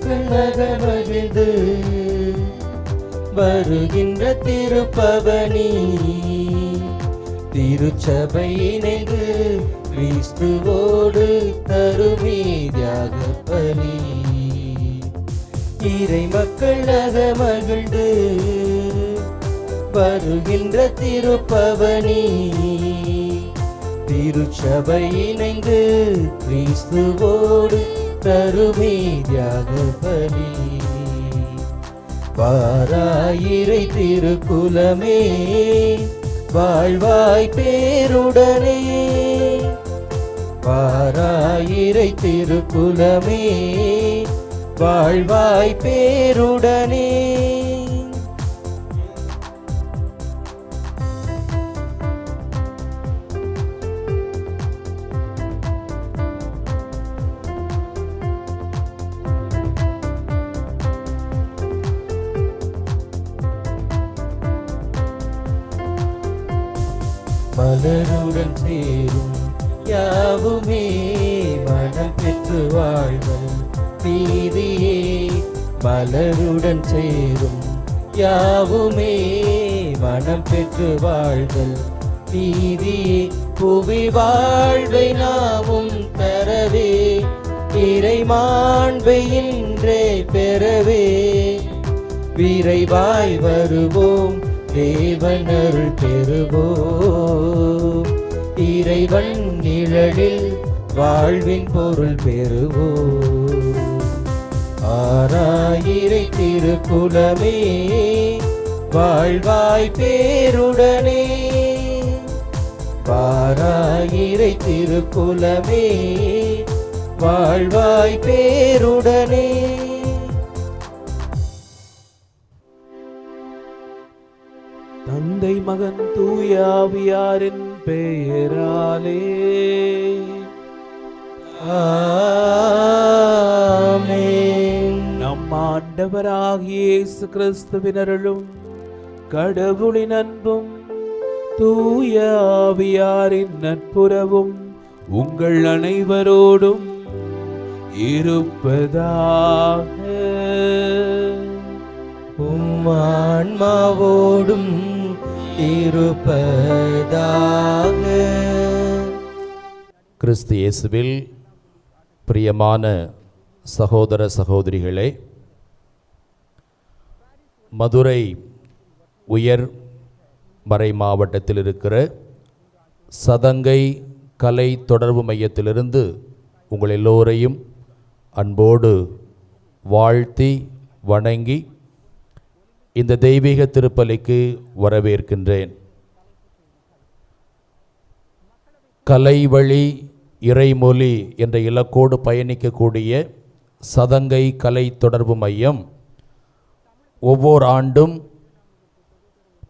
மக்கள் நகமகிழ்ந்து வருகின்ற திருப்பவனி திருச்சபை இணைந்து கிறிஸ்துவோடு தருமே தியாக பலி. இறை மக்கள் நகமகிழ்ந்து வருகின்ற திருப்பவனி திருச்சபை இணைந்து கிறிஸ்துவோடு தருமே தியாக பலி. வாராயிரை திருக்குலமே வாழ்வாய் பேருடனே, வாராயிரை திருக்குலமே வாழ்வாய் பேருடனே. மலருடன் சேரும் யாவுமே மனம் பெற்று வாழ்வன் நீதியே. மலருடன் சேரும் யாவுமே மனம் பெற்று வாழ்தல் நீதியே. புவி வாழ்வை நாமும் தரவே இறை மாண்பை இன்றே பெறவே விரைவாய் வருவோம் தேவனருள் பெறுவோம். இறைவன் நிழலில் வாழ்வின் பொருள் பெறுவோம். ஆராயிரை திருக்குலமே வாழ்வாய் பேருடனே, வாராயிரை திருக்குலமே வாழ்வாய் பேருடனே. தந்தை மகன் தூய ஆவியாரின் பெயராலே ஆமென். நம் ஆண்டவராகிய இயேசு கிறிஸ்துவின் அருளும் கடவுளின் அன்பும் தூய ஆவியாரின் நட்புறவும் உங்கள் அனைவரோடும் இருப்பதாக. ஆன்மாவோடும் இருப்பதாக. கிறிஸ்து இயேசுவில் பிரியமான சகோதர சகோதரிகளே, மதுரை உயர் மறை மாவட்டத்தில் இருக்கிற சதங்கை கலை தொடர்பு மையத்திலிருந்து உங்கள் எல்லோரையும் அன்போடு வாழ்த்தி வணங்கி இந்த தெய்வீக திருப்பலிக்கு வரவேற்கின்றேன். கலை வழி இறைமொழி என்ற இலக்கோடு பயணிக்கக்கூடிய சதங்கை கலை தொடர்பு மையம் ஒவ்வொரு ஆண்டும்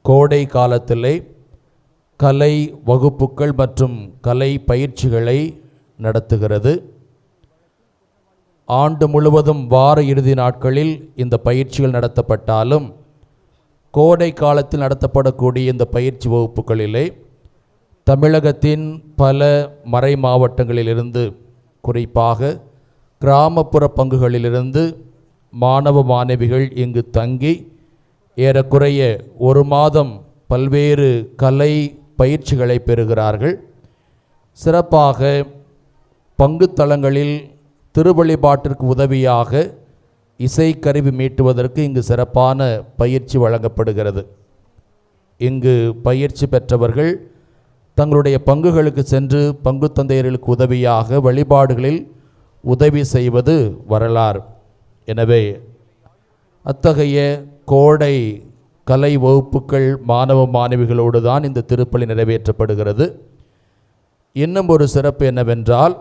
கோடை காலத்திலே கலை வகுப்புகள் மற்றும் கலை பயிற்சிகளை நடத்துகிறது. ஆண்டு முழுவதும் வார இறுதி நாட்களில் இந்த பயிற்சிகள் நடத்தப்பட்டாலும் கோடை காலத்தில் நடத்தப்படக்கூடிய இந்த பயிற்சி வகுப்புகளிலே தமிழகத்தின் பல மறை மாவட்டங்களிலிருந்து, குறிப்பாக கிராமப்புற பங்குகளிலிருந்து மாணவ மாணவிகள் இங்கு தங்கி ஏறக்குறைய ஒரு மாதம் பல்வேறு கலை பயிற்சிகளை பெறுகிறார்கள். சிறப்பாக பங்குத்தலங்களில் திருவழிபாட்டிற்கு உதவியாக இசைக்கருவி மீட்டுவதற்கு இங்கு சிறப்பான பயிற்சி வழங்கப்படுகிறது. இங்கு பயிற்சி பெற்றவர்கள் தங்களுடைய பங்குகளுக்கு சென்று பங்கு தந்தையர்களுக்கு உதவியாக வழிபாடுகளில் உதவி செய்வது வரலாறு. எனவே அத்தகைய கோடை கலை வகுப்புகள் மாணவ மாணவிகளோடு தான் இந்த திருப்பலி நிறைவேற்றப்படுகிறது. இன்னும் ஒரு சிறப்பு என்னவென்றால்,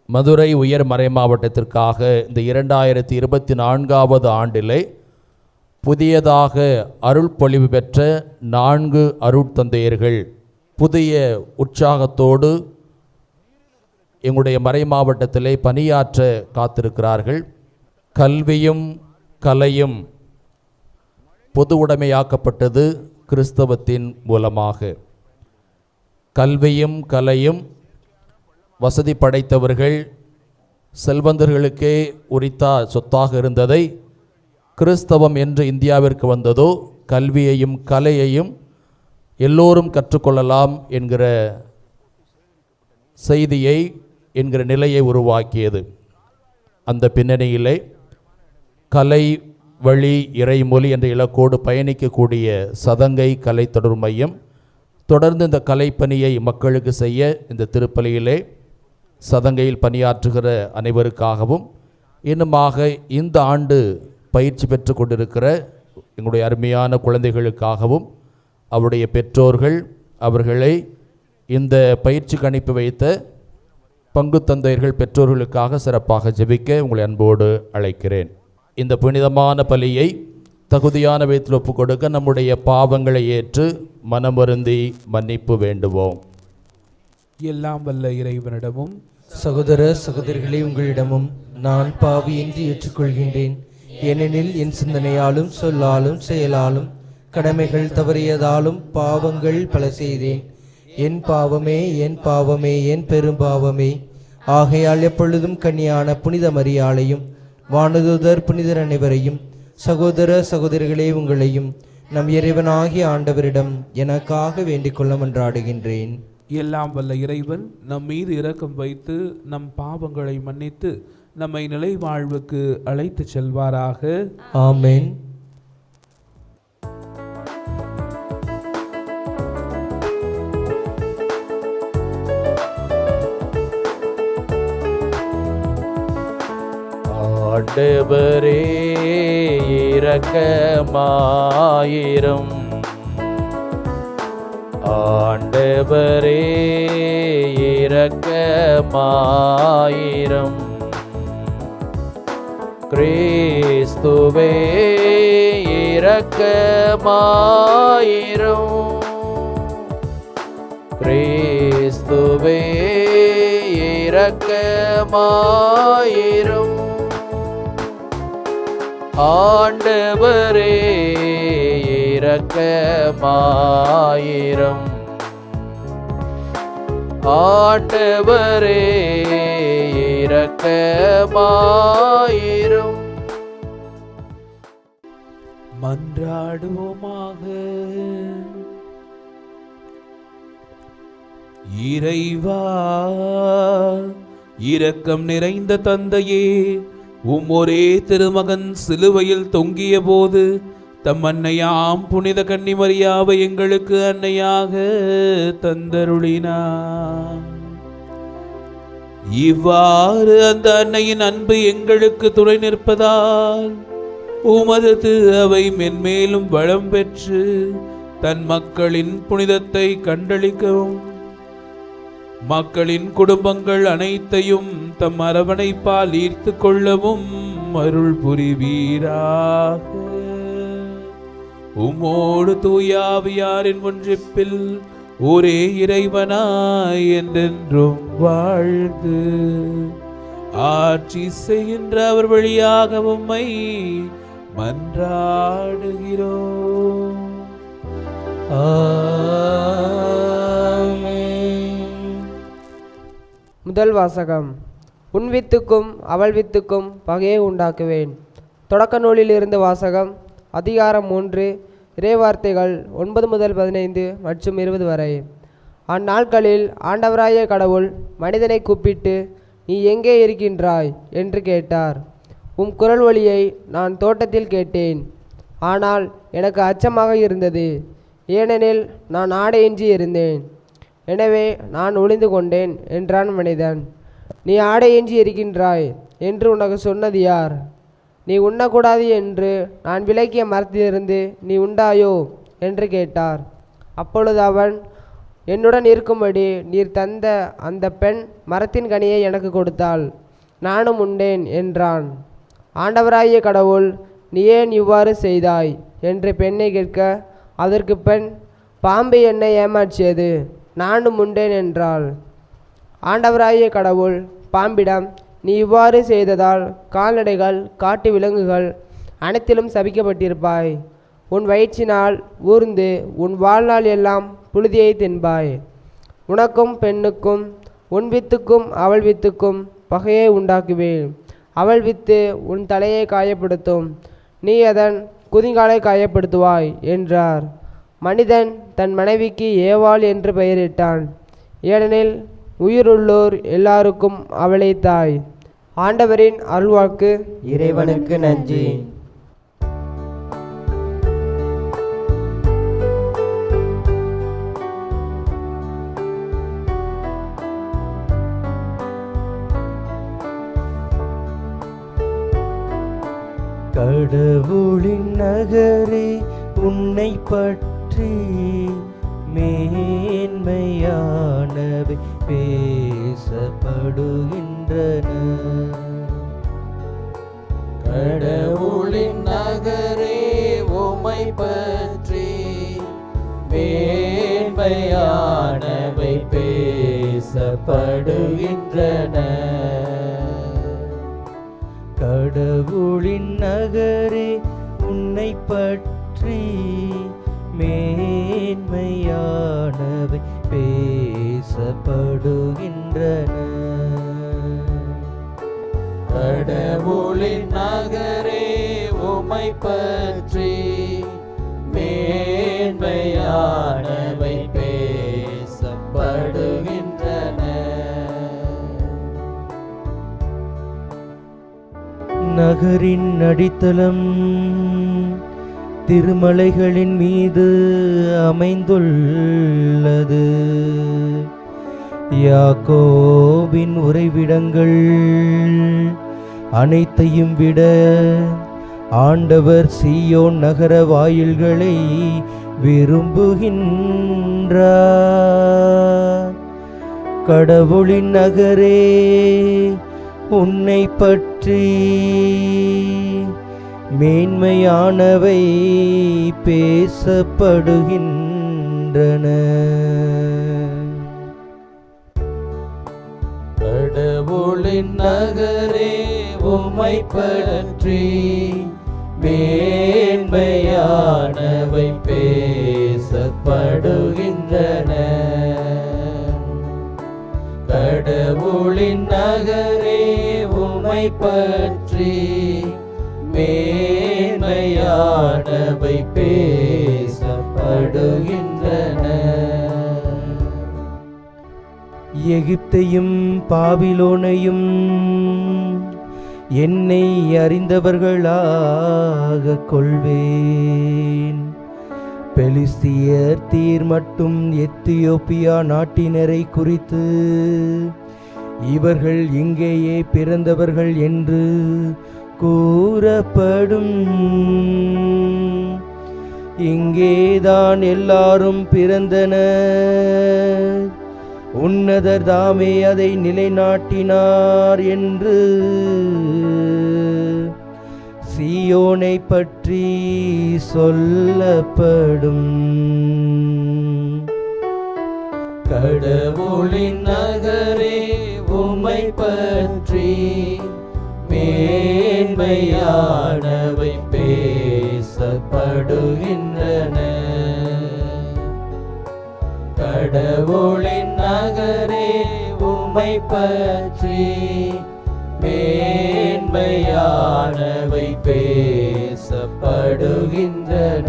மதுரை உயர் மறை மாவட்டத்திற்காக இந்த 2024 ஆண்டிலே புதியதாக அருள் பொழிவு பெற்ற 4 அருட்தந்தையர்கள் புதிய உற்சாகத்தோடு எங்களுடைய மறை மாவட்டத்திலே பணியாற்ற காத்திருக்கிறார்கள். கல்வியும் கலையும் பொது உடைமையாக்கப்பட்டது கிறிஸ்தவத்தின் மூலமாக. கல்வியும் கலையும் வசதி படைத்தவர்கள் செல்வந்தர்களுக்கே உரித்தா சொத்தாக இருந்ததை கிறிஸ்தவம் என்று இந்தியாவிற்கு வந்ததோ கல்வியையும் கலையையும் எல்லோரும் கற்றுக்கொள்ளலாம் என்கிற செய்தியை என்கிற நிலையை உருவாக்கியது. அந்த பின்னணியிலே கலை வழி இறைமொழி என்ற இலக்கோடு பயணிக்கக்கூடிய சதங்கை கலை தொடர் மையம் தொடர்ந்து இந்த கலைப்பணியை மக்களுக்கு செய்ய இந்த திருப்பலியிலே சதங்கையில் பணியாற்றுகிற அனைவருக்காகவும் இன்னுமாக இந்த ஆண்டு பயிற்சி பெற்று கொண்டிருக்கிற எங்களுடைய அருமையான குழந்தைகளுக்காகவும் அவருடைய பெற்றோர்கள் அவர்களை இந்த பயிற்சிக்கு அனுப்பி வைத்த பங்கு தந்தையர்கள் பெற்றோர்களுக்காக சிறப்பாக ஜெபிக்க உங்களை அன்போடு அழைக்கிறேன். இந்த புனிதமான பலியை தகுதியான விதத்தில் ஒப்புக் கொடுக்க நம்முடைய பாவங்களை ஏற்று மனமருந்தி மன்னிப்பு வேண்டுவோம். எல்லாம் வல்ல இறைவனிடமும் சகோதர சகோதரிகளே, உங்களிடமும் நான் பாவியின்றி ஏற்றுக்கொள்கின்றேன். ஏனெனில் என் சிந்தனையாலும் சொல்லாலும் செயலாலும் கடமைகள் தவறியதாலும் பாவங்கள் பல செய்தேன். என் பாவமே என் பாவமே என் பெரும்பாவமே. ஆகையால் எப்பொழுதும் கன்னியான புனித மரியாளையும் வானதூதர் புனிதர் அனைவரையும் சகோதர சகோதரிகளே உங்களையும் நம் இறைவனாகிய ஆண்டவரிடம் எனக்காக வேண்டிக் கொள்ள மன்றாடுகின்றேன். எல்லாம் வல்ல இறைவன் நம் மீது இரக்கம் வைத்து நம் பாவங்களை மன்னித்து நம்மை நிலை வாழ்வுக்கு அழைத்து செல்வாராக. ஆமென். ஆண்டவரே இரக்கமாயிரும். ஆண்டவரே இரக்கமாயிரும். கிறிஸ்துவே இரக்கமாயிரும். கிறிஸ்துவே இரக்கமாயிரும். ஆண்டவரே இரக்கமாயிரும். ஆண்டவரே இரக்கமாயிரும். மன்றாடுவோமாக. இறைவா, இரக்கம் நிறைந்த தந்தையே, ஒரே திருமகன் சிலுவையில் தொங்கிய போது தம் அன்னையாம் புனித கன்னிமரியாவை எங்களுக்கு அன்னையாக தந்தருளினார். இவ்வாறு அந்த அன்னையின் அன்பு எங்களுக்கு துணை நிற்பதால் உமது அவை மென்மேலும் வளம் பெற்று தன் மக்களின் புனிதத்தை கண்டளிக்கவும் மக்களின் குடும்பங்கள் அனைத்தையும் தம் அரவணைப்பால் ஈர்த்து கொள்ளவும் அருள் புரிவீராக. உம்மோடு தூயாவியாரின் ஒன்றிப்பில் ஒரே இறைவனாய் என்றென்றும் வாழ்ந்து ஆட்சி செய்கின்ற அவர் வழியாக உம்மை மன்றாடுகிறோம். முதல் வாசகம். உன் வித்துக்கும் அவள் வித்துக்கும் பகையை உண்டாக்குவேன். தொடக்க நூலில் இருந்து வாசகம். அதிகாரம் 3, இறைவார்த்தைகள் 9 முதல் 15 மற்றும் 20 வரை. அந்நாட்களில் ஆண்டவராய கடவுள் மனிதனை கூப்பிட்டு, நீ எங்கே இருக்கின்றாய் என்று கேட்டார். உம் குரல் ஒலியை நான் தோட்டத்தில் கேட்டேன். ஆனால் எனக்கு அச்சமாக இருந்தது, ஏனெனில் நான் ஆடையின்றி இருந்தேன். எனவே நான் ஒளிந்து கொண்டேன் என்றான் மனிதன். நீ ஆடையின்றி இருக்கின்றாய் என்று உனக்கு சொன்னது யார்? நீ உண்ணக்கூடாது என்று நான் விலக்கிய மரத்திலிருந்து நீ உண்டாயோ என்று கேட்டார். அப்பொழுது அவன், என்னுடன் இருக்கும்படி நீர் தந்த அந்த பெண் மரத்தின் கனியை எனக்கு கொடுத்தாள், நானும் உண்டேன் என்றான். ஆண்டவராகிய கடவுள், நீ ஏன் இவ்வாறு செய்தாய் என்று பெண்ணை கேட்க, அதற்கு பெண், பாம்பு என்னை ஏமாற்றியது, நானும் உண்டேன் என்றாள். ஆண்டவராகிய கடவுள் பாம்பிடம், நீ இவ்வாறு செய்ததால் கால்நடைகள் காட்டு விலங்குகள் அனைத்திலும் சபிக்கப்பட்டிருப்பாய். உன் வயிற்றினால் ஊர்ந்து உன் வாழ்நாள் எல்லாம் புழுதியை தின்பாய். உனக்கும் பெண்ணுக்கும் உன் வித்துக்கும் அவள் வித்துக்கும் பகையை உண்டாக்குவேன். அவள் வித்து உன் தலையை காயப்படுத்தும், நீ அதன் குதிங்காலை காயப்படுத்துவாய் என்றார். மனிதன் தன் மனைவிக்கு ஏவாள் என்று பெயரிட்டான், ஏனெனில் உயிருள்ளோர் எல்லாருக்கும் அவளே தாய். ஆண்டவரின் அருள்வாக்கு. இறைவனுக்கு நன்றி. கடவுளின் நகரே, உன்னை பற்றி மேன்மையானவை பேசப்படுகின்றன. கடவுளின் நகரே, உம்மை பற்றி மேன்மையானவை பேசப்படுகின்றன. கடவுளின் நகரே, உன்னை பற்றி மேன்மையானவை பேசப்படுகின்றன. கடவுளின் நகரே, உம்மை பற்றி மேன்மையானவை பேசப்படுகின்றன. நகரின் அடித்தளம் திருமலைகளின் மீது அமைந்துள்ளது. யாக்கோபின் உறைவிடங்கள் அனைத்தையும் விட ஆண்டவர் சீயோன் நகர வாயில்களை விரும்புகின்றார். கடவுளின் நகரே, உன்னை பற்றி மேன்மையானவை பேசப்படுகின்றன. கடவுளின் நகரே, உம்மை பற்றி மேன்மையானவை பேசப்படுகின்றன. கடவுளின் நகரே, உம்மை பற்றி மேன்மையானவை பேசப்படுகின்றன. எகிப்தையும் பாபிலோனையும் என்னை அறிந்தவர்களாக கொள்வேன். பெலிஸ்தியர் தீர் மட்டும் எத்தியோப்பியா நாட்டினரை குறித்து இவர்கள் இங்கேயே பிறந்தவர்கள் என்று கூறப்படும். இங்கேதான் எல்லாரும் பிறந்தனர், உன்னதர் தாமே அதை நிலைநாட்டினார் என்று சீயோனை பற்றி சொல்லப்படும். கடவுளின் நகரே, உம்மை பற்றி மேன்மையானவை பேசப்படுகின்றன. கடவுளின் நகரே, உம்மை பற்றி மேன்மையானவை பேசப்படுகின்றன.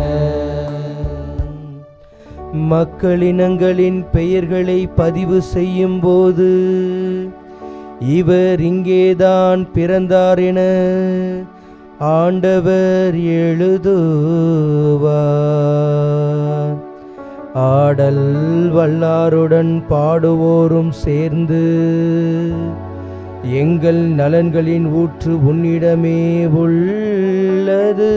மக்களினங்களின் பெயர்களை பதிவு செய்யும் போது இவர் இங்கேதான் பிறந்தார் என ஆண்டவர் எழுதுவார். ஆடல் வல்லாருடன் பாடுவோரும் சேர்ந்து எங்கள் நலன்களின் ஊற்று உன்னிடமே உள்ளது,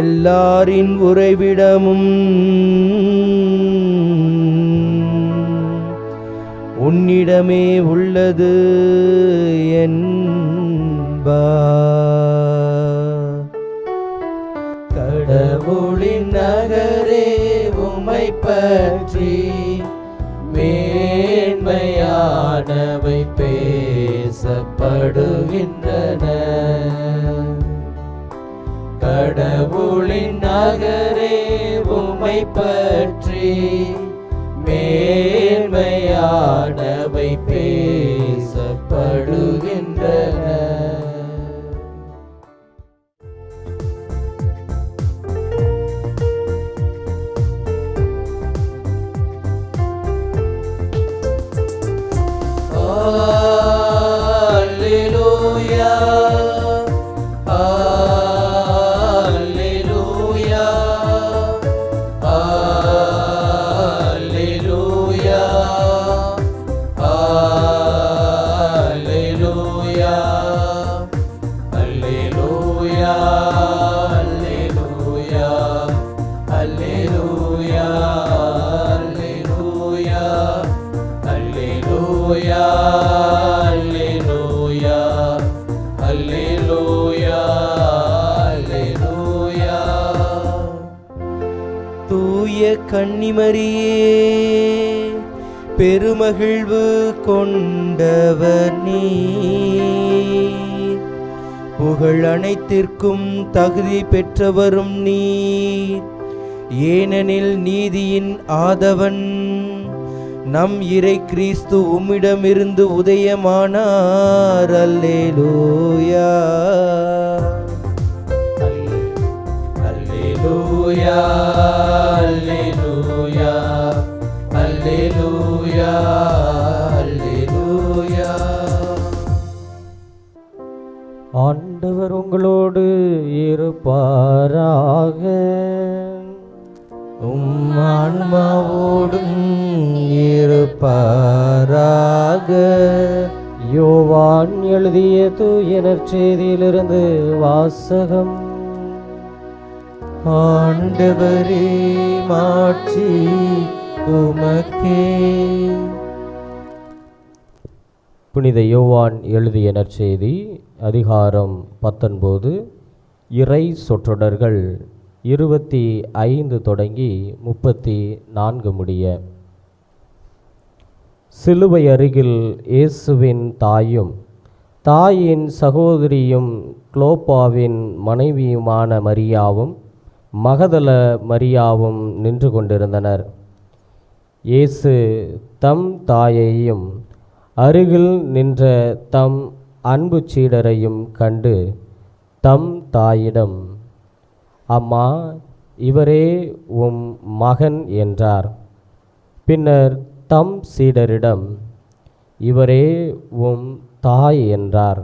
எல்லாரின் உறைவிடமும் உன்னிடமே உள்ளது என்பார். கடவுளின் நகரே, உம்மை பற்றி மேன்மையானவை பேசப்படுகின்றன. கடவுளின் நகரே, உம்மை பற்றி மேன்மையானவை பேசப்படுகின்றன. கன்னிமரியே, பெருமகிழ்வு கொண்டவர் நீர். புகழ் அனைத்திற்கும் தகுதி பெற்றவரும் நீர். ஏனெனில் நீதியின் ஆதவன் நம் இறை கிறிஸ்து உம்மிடமிருந்து உதயமானார். அல்லேலூயா, அல்லேலூயா, அல்லேலூயா, அல்லேலூயா, அல்லேலூயா. ஆண்டவர் உங்களோடு இருப்பாராக. உம் ஆன்மாவோடும் இருப்பாராக. யோவான் எழுதிய தூய நற்செய்தியிலிருந்து வாசகம். ஆண்டவரே, மாட்சி உமக்கே. புனித யோவான் எழுதிய நற்செய்தி அதிகாரம் 19 இறை சொற்றொடர்கள் 25 தொடங்கி 34 முடிய. சிலுவை அருகில் இயேசுவின் தாயும் தாயின் சகோதரியும் குளோப்பாவின் மனைவியுமான மரியாவும் மகதல மரியாவும் நின்று கொண்டிருந்தனர். இயேசு தம் தாயையும் அருகில் நின்ற தம் அன்பு சீடரையும் கண்டு தம் தாயிடம், அம்மா, இவரே உம் மகன் என்றார். பின்னர் தம் சீடரிடம், இவரே உம் தாய் என்றார்.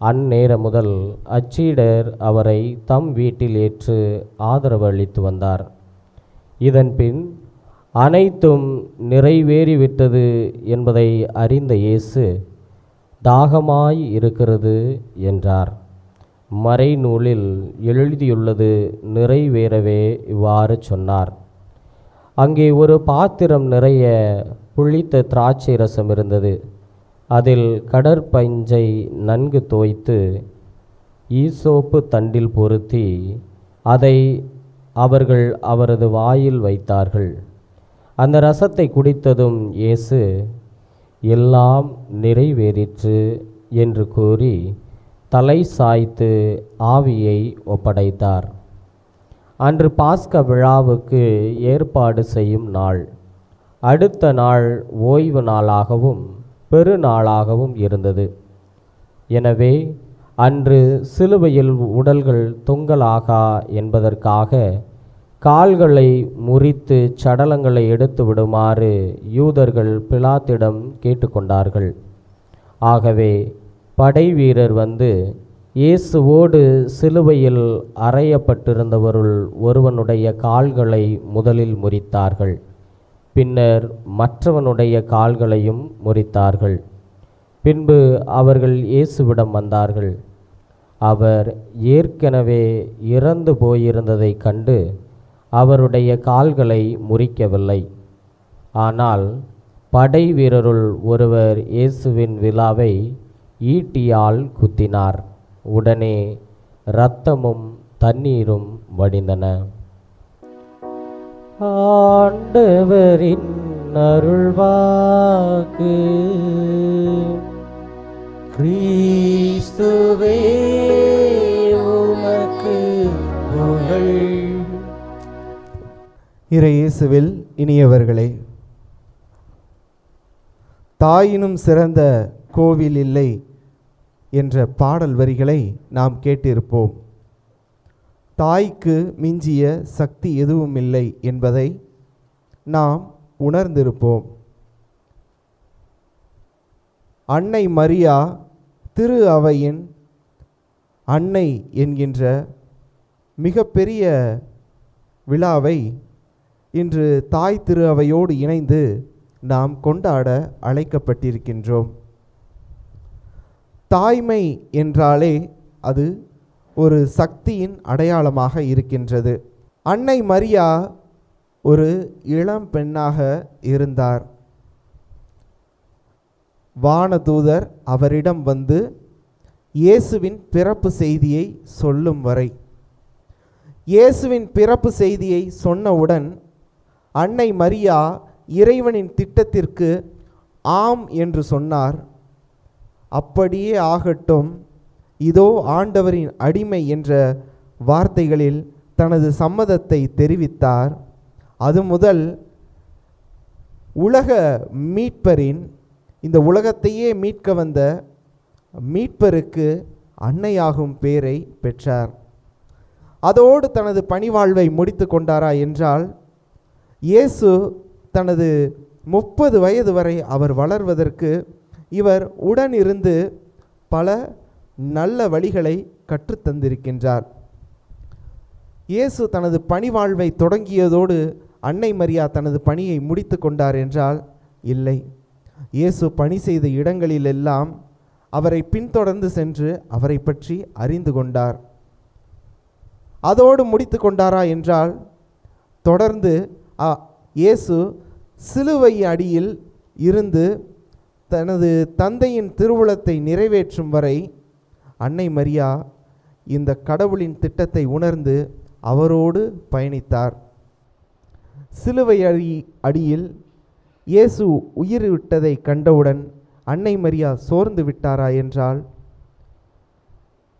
அந்நேரம் முதல் அச்சீடர் அவரை தம் வீட்டில் ஏற்று ஆதரவு அளித்து வந்தார். இதன்பின் அனைத்தும் நிறைவேறிவிட்டது என்பதை அறிந்த இயேசு, தாகமாய் இருக்கிறது என்றார். மறைநூலில் எழுதியுள்ளது நிறைவேறவே இவ்வாறு சொன்னார். அங்கே ஒரு பாத்திரம் நிறைய புளித்த திராட்சை ரசம் இருந்தது. அதில் கடற்பஞ்சை நன்கு தோய்த்து ஈசோப்பு தண்டில் பொருத்தி அதை அவர்கள் அவரது வாயில் வைத்தார்கள். அந்த ரசத்தை குடித்ததும் இயேசு, எல்லாம் நிறைவேறிற்று என்று கூறி தலை சாய்த்து ஆவியை ஒப்படைத்தார். அன்று பாஸ்கா விழாவுக்கு ஏற்பாடு செய்யும் நாள். அடுத்த நாள் ஓய்வு நாளாகவும் பெருநாளாகவும் இருந்தது. எனவே அன்று சிலுவையில் உடல்கள் தொங்கலாகா என்பதற்காக கால்களை முறித்து சடலங்களை எடுத்து விடுமாறு யூதர்கள் பிலாத்திடம் கேட்டுக்கொண்டார்கள். ஆகவே படை வீரர் வந்து இயேசுவோடு சிலுவையில் அறையப்பட்டிருந்தவருள் ஒருவனுடைய கால்களை முதலில் முறித்தார்கள். பின்னர் மற்றவனுடைய கால்களையும் முறித்தார்கள். பின்பு அவர்கள் இயேசுவிடம் வந்தார்கள். அவர் ஏற்கனவே இறந்து போயிருந்ததை கண்டு அவருடைய கால்களை முறிக்கவில்லை. ஆனால் படை வீரருள் ஒருவர் இயேசுவின் விலாவை ஈட்டியால் குத்தினார். உடனே இரத்தமும் தண்ணீரும் வடிந்தன. ஆண்டவரின் அருள்வாக்கு. கிறிஸ்துவே, உமக்கு புகழ். இறை இயேசுவில் இனியவர்களே, தாயினும் சிறந்த கோவில் இல்லை என்ற பாடல் வரிகளை நாம் கேட்டிருப்போம். தாய்க்கு மிஞ்சிய சக்தி எதுவும் இல்லை என்பதை நாம் உணர்ந்திருப்போம். அன்னை மரியா திரு அவையின் அன்னை என்கின்ற மிகப்பெரிய விழாவை இன்று தாய் திரு அவையோடு இணைந்து நாம் கொண்டாட அழைக்கப்பட்டிருக்கின்றோம். தாய்மை என்றாலே அது ஒரு சக்தியின் அடையாளமாக இருக்கின்றது. அன்னை மரியா ஒரு இளம் பெண்ணாக இருந்தார். வானதூதர் அவரிடம் வந்து இயேசுவின் பிறப்பு செய்தியை சொல்லும் வரை, இயேசுவின் பிறப்பு செய்தியை சொன்னவுடன் அன்னை மரியா இறைவனின் திட்டத்திற்கு ஆம் என்று சொன்னார். அப்படியே ஆகட்டும், இதோ ஆண்டவரின் அடிமை என்ற வார்த்தைகளில் தனது சம்மதத்தை தெரிவித்தார். அது முதல் உலக மீட்பரின், இந்த உலகத்தையே மீட்க வந்த மீட்பருக்கு அன்னையாகும் பேரை பெற்றார். அதோடு தனது பணிவாழ்வை முடித்து கொண்டாரா என்றால், இயேசு தனது 30 வயது வரை அவர் வளர்வதற்கு இவர் உடனிருந்து பல நல்ல வழிகளை கற்றுத்தந்திருக்கின்றார். இயேசு தனது பணிவாழ்வை தொடங்கியதோடு அன்னை மரியா தனது பணியை முடித்து கொண்டார் என்றால் இல்லை. இயேசு பணி செய்த இடங்களிலெல்லாம் அவரை பின்தொடர்ந்து சென்று அவரை பற்றி அறிந்து கொண்டார். அதோடு முடித்து கொண்டாரா என்றால், தொடர்ந்து இயேசு சிலுவை அடியில் இருந்து தனது தந்தையின் திருவுளத்தை நிறைவேற்றும் வரை அன்னை மரியா இந்த கடவுளின் திட்டத்தை உணர்ந்து அவரோடு பயணித்தார். சிலுவை அடியில் இயேசு உயிர் விட்டதை கண்டவுடன் அன்னை மரியா சோர்ந்து விட்டாரா என்றால்,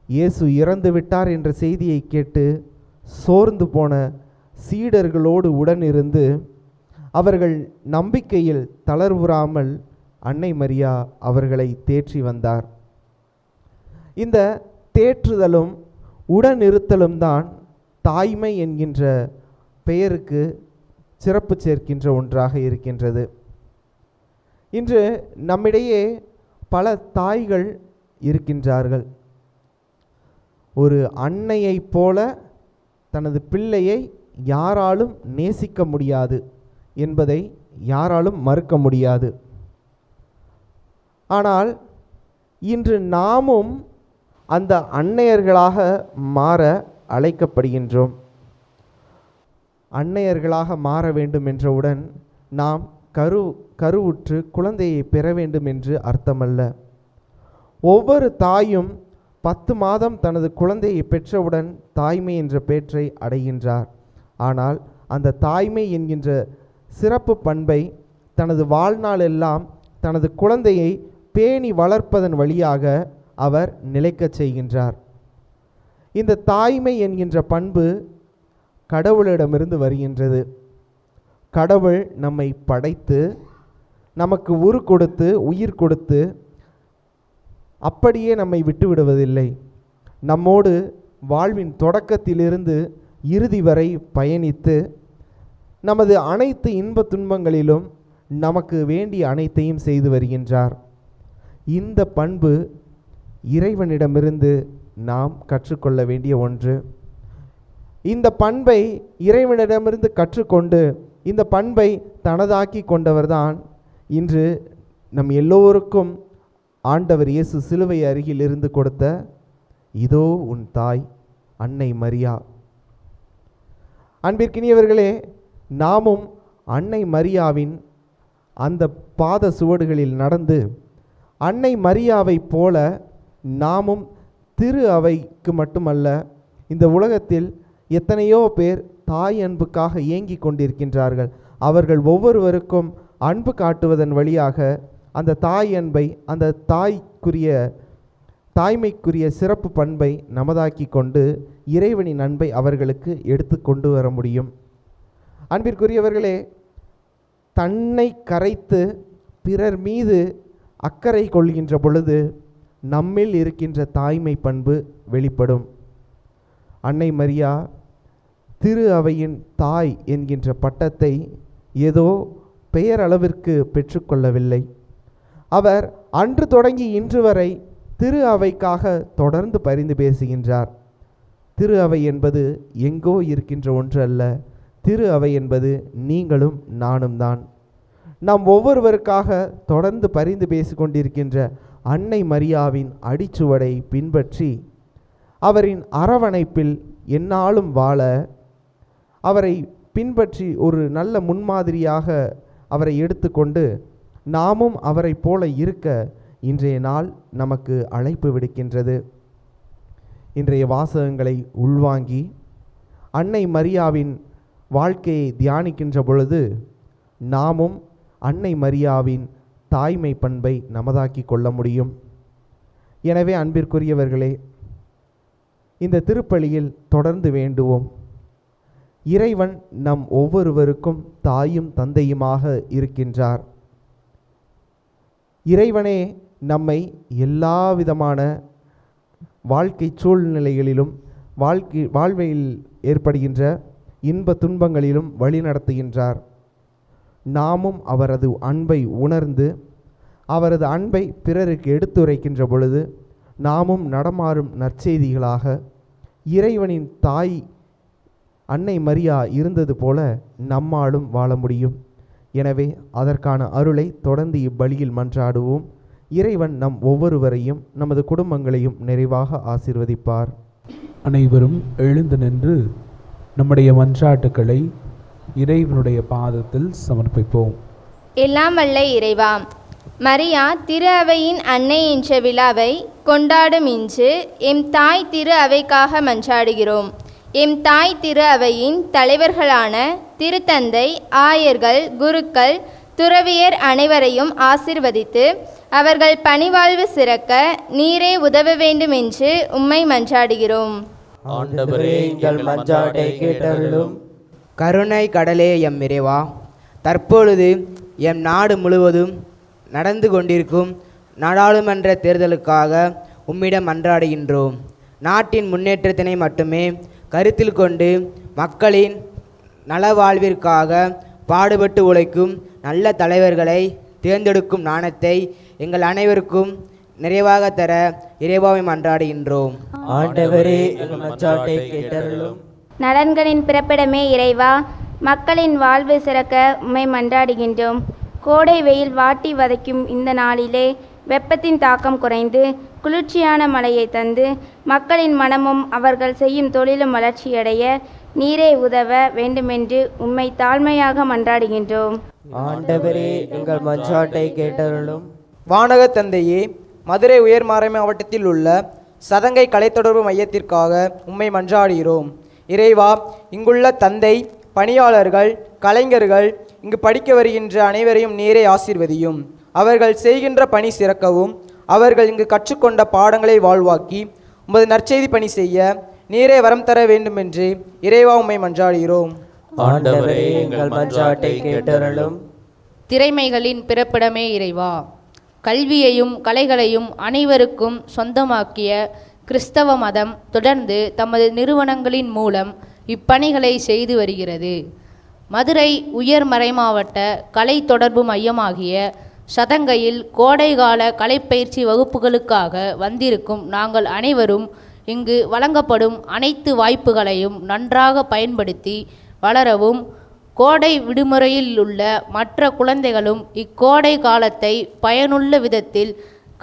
இயேசு இறந்து விட்டார் என்ற செய்தியை கேட்டு சோர்ந்து போன சீடர்களோடு உடனிருந்து அவர்கள் நம்பிக்கையில் தளர்வுறாமல் அன்னை மரியா அவர்களை தேற்றி வந்தார். இந்த தேற்றுதலும் உடனிருத்தலும் தான் தாய்மை என்கின்ற பெயருக்கு சிறப்பு சேர்க்கின்ற ஒன்றாக இருக்கின்றது. இன்று நம்மிடையே பல தாய்கள் இருக்கின்றார்கள். ஒரு அன்னையைப் போல தனது பிள்ளையை யாராலும் நேசிக்க முடியாது என்பதை யாராலும் மறுக்க முடியாது. ஆனால் இன்று நாமும் அந்த அன்னையர்களாக மாற அழைக்கப்படுகின்றோம். அன்னையர்களாக மாற வேண்டும் என்றவுடன் நாம் கருவுற்று குழந்தையை பெற வேண்டும் என்று அர்த்தமல்ல. ஒவ்வொரு தாயும் 10 மாதம் தனது குழந்தையை பெற்றவுடன் தாய்மை என்ற பேற்றை அடைகின்றார். ஆனால் அந்த தாய்மை என்கின்ற சிறப்பு பண்பை தனது வாழ்நாள் எல்லாம் தனது குழந்தையை பேணி வளர்ப்பதன் வழியாக அவர் நிலைக்கச் செய்கின்றார். இந்த தாய்மை என்கின்ற பண்பு கடவுளிடமிருந்து வருகின்றது. கடவுள் நம்மை படைத்து நமக்கு உரு கொடுத்து உயிர் கொடுத்து அப்படியே நம்மை விட்டுவிடுவதில்லை. நம்மோடு வாழ்வின் தொடக்கத்திலிருந்து இறுதி வரை பயணித்து நமது அனைத்து இன்ப துன்பங்களிலும் நமக்கு வேண்டிய அனைத்தையும் செய்து வருகின்றார். இந்த பண்பு இறைவனிடமிருந்து நாம் கற்றுக்கொள்ள வேண்டிய ஒன்று. இந்த பண்பை இறைவனிடமிருந்து கற்றுக்கொண்டு இந்த பண்பை தனதாக்கி கொண்டவர்தான் இன்று நம் எல்லோருக்கும் ஆண்டவர் இயேசு சிலுவை அருகில் இருந்து கொடுத்த இதோ உன் தாய் அன்னை மரியா. அன்பிற்கினியவர்களே, நாமும் அன்னை மரியாவின் அந்த பாத சுவடுகளில் நடந்து அன்னை மரியாவைப் போல நாமும் திரு அவைக்கு மட்டுமல்ல, இந்த உலகத்தில் எத்தனையோ பேர் தாய் அன்புக்காக ஏங்கி கொண்டிருக்கின்றார்கள். அவர்கள் ஒவ்வொருவருக்கும் அன்பு காட்டுவதன் வழியாக அந்த தாய் அன்பை, அந்த தாய்மைக்குரிய சிறப்பு பண்பை நமதாக்கி கொண்டு இறைவனின் அன்பை அவர்களுக்கு எடுத்து கொண்டு வர முடியும். அன்பிற்குரியவர்களே, தன்னை கரைத்து பிறர் மீது அக்கறை கொள்கின்ற பொழுது நம்மில் இருக்கின்ற தாய்மை பண்பு வெளிப்படும். அன்னை மரியா திரு அவையின் தாய் என்கின்ற பட்டத்தை ஏதோ பெயரளவிற்கு பெற்றுக்கொள்ளவில்லை. அவர் அன்று தொடங்கி இன்று வரை திரு அவைக்காக தொடர்ந்து பரிந்து பேசுகின்றார். திரு அவை என்பது எங்கோ இருக்கின்ற ஒன்று அல்ல. திரு அவை என்பது நீங்களும் நானும் தான். நாம் ஒவ்வொருவருக்காக தொடர்ந்து பரிந்து பேசிக்கொண்டிருக்கின்ற அன்னை மரியாவின் அடிச்சுவடை பின்பற்றி அவரின் அரவணைப்பில் எந்நாளும் வாழ, அவரை பின்பற்றி ஒரு நல்ல முன்மாதிரியாக அவரை எடுத்துக்கொண்டு நாமும் அவரை போல இருக்க இன்றைய நாள் நமக்கு அழைப்பு விடுக்கின்றது. இன்றைய வாசகங்களை உள்வாங்கி அன்னை மரியாவின் வாழ்க்கையை தியானிக்கின்ற பொழுது நாமும் அன்னை மரியாவின் தாய்மை பண்பை நமதாக்கி கொள்ள முடியும். எனவே அன்பிற்குரியவர்களே, இந்த திருப்பலியில் தொடர்ந்து வேண்டுவோம். இறைவன் நம் ஒவ்வொருவருக்கும் தாயும் தந்தையுமாக இருக்கின்றார். இறைவனே நம்மை எல்லா விதமான வாழ்க்கை சூழ்நிலைகளிலும் வாழ்வில் ஏற்படுகின்ற இன்ப துன்பங்களிலும் வழி நடத்துகின்றார். நாமும் அவரது அன்பை உணர்ந்து அவரது அன்பை பிறருக்கு எடுத்துரைக்கின்ற பொழுது நாமும் நடமாறும் நற்செய்திகளாக இறைவனின் தாய் அன்னை மரியா இருந்தது போல நம்மாலும் வாழ முடியும். எனவே அதற்கான அருளை தொடர்ந்து இப்பலியில் மன்றாடுவோம். இறைவன் நம் ஒவ்வொருவரையும் நமது குடும்பங்களையும் நிறைவாக ஆசீர்வதிப்பார். அனைவரும் எழுந்து நின்று நம்முடைய மன்றாட்டுக்களை இறைவனுடைய பாதத்தில் சமர்ப்பிப்போம். எல்லாம் வல்ல இறைவா, மரியா திரு அவையின் அன்னை என்ற விழாவை கொண்டாடும் இன்று எம் தாய் திரு அவைக்காக மன்றாடுகிறோம். எம் தாய் திரு அவையின் தலைவர்களான திருத்தந்தை, ஆயர்கள், குருக்கள், துறவியர் அனைவரையும் ஆசிர்வதித்து அவர்கள் பணிவாழ்வு சிறக்க நீரே உதவ வேண்டும் என்று உம்மை மன்றாடுகிறோம். ஆண்டவரே, எங்கள் மன்றாட்டை கேட்டருளும். கருணை கடலே எம் இறைவா, தற்பொழுது எம் நாடு முழுவதும் நடந்து கொண்டிருக்கும் நாடாளுமன்ற தேர்தலுக்காக உம்மிடம் மன்றாடுகின்றோம். நாட்டின் முன்னேற்றத்தினை மட்டுமே கருத்தில் கொண்டு மக்களின் நலவாழ்விற்காக பாடுபட்டு உழைக்கும் நல்ல தலைவர்களை தேர்ந்தெடுக்கும் நாணத்தை எங்கள் அனைவருக்கும் நிறைவாக தர இறைவாவை மன்றாடுகின்றோம். ஆண்டவரே, எங்கள் மன்றாட்டை கேட்டருளும். நலன்களின் பிறப்பிடமே இறைவா, மக்களின் வாழ்வு சிறக்க உம்மை மன்றாடுகின்றோம். கோடை வெயில் வாட்டி வதைக்கும் இந்த நாளிலே வெப்பத்தின் தாக்கம் குறைந்து குளிர்ச்சியான மழையை தந்து மக்களின் மனமும் அவர்கள் செய்யும் தொழிலும் வளர்ச்சியடைய நீரே உதவ வேண்டுமென்று உம்மை தாழ்மையாக மன்றாடுகின்றோம். ஆண்டவரே, எங்கள் மன்றாட்டை கேட்டருளும். வானக தந்தையே, மதுரை உயர்மறை மாவட்டத்தில் உள்ள சதங்கை கலைத்தொடர்பு மையத்திற்காக உம்மை மன்றாடுகிறோம். இறைவா, இங்குள்ள தந்தை, பணியாளர்கள், கலைஞர்கள், இங்கு படிக்க வருகின்ற அனைவரையும் நீரே ஆசீர்வதியும். அவர்கள் செய்கின்ற பணி சிறக்கவும் அவர்கள் இங்கு கற்றுக்கொண்ட பாடங்களை வாழ்வாக்கி உமது நற்செய்தி பணி செய்ய நீரே வரம் தர வேண்டுமென்று இறைவா உம்மை மன்றாடுகிறோம். ஆண்டவரே, எங்கள் மன்றாட்டை கேட்டருளும். திறமைகளின் பிறப்பிடமே இறைவா, கல்வியையும் கலைகளையும் அனைவருக்கும் சொந்தமாக்கிய கிறிஸ்தவ மதம் தொடர்ந்து தமது நிறுவனங்களின் மூலம் இப்பணிகளை செய்து வருகிறது. மதுரை உயர் மறைமாவட்ட கலை தொடர்பு மையமாகிய சதங்கையில் கோடைகால கலைப்பயிற்சி வகுப்புகளுக்காக வந்திருக்கும் நாங்கள் அனைவரும் இங்கு வழங்கப்படும் அனைத்து வாய்ப்புகளையும் நன்றாக பயன்படுத்தி வளரவும், கோடை விடுமுறையில் உள்ள மற்ற குழந்தைகளும் இக்கோடை காலத்தை பயனுள்ள விதத்தில்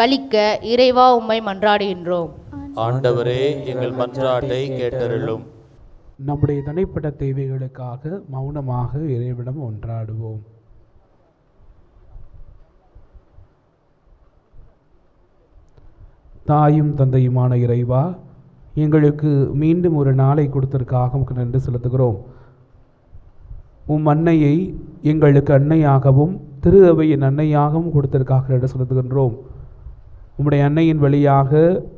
கழிக்க இறைவா உம்மை மன்றாடுகின்றோம். ஆண்டவரே, எங்கள் மன்றாட்டை கேட்டருளும். நம்முடைய தனிப்பட்ட தேவைகளுக்காக மௌனமாக இறைவனிடம் ஒன்றாடுவோம். தாயும் தந்தையுமான இறைவா, எங்களுக்கு மீண்டும் ஒரு நாளை கொடுத்ததற்காக உமக்கு நன்றி செலுத்துகிறோம். உம் அன்னையை எங்களுக்கு அன்னையாகவும் திரு அவையின் அன்னையாகவும் கொடுத்ததற்காக நன்றி செலுத்துகின்றோம். உம்முடைய அன்னையின் வழியாக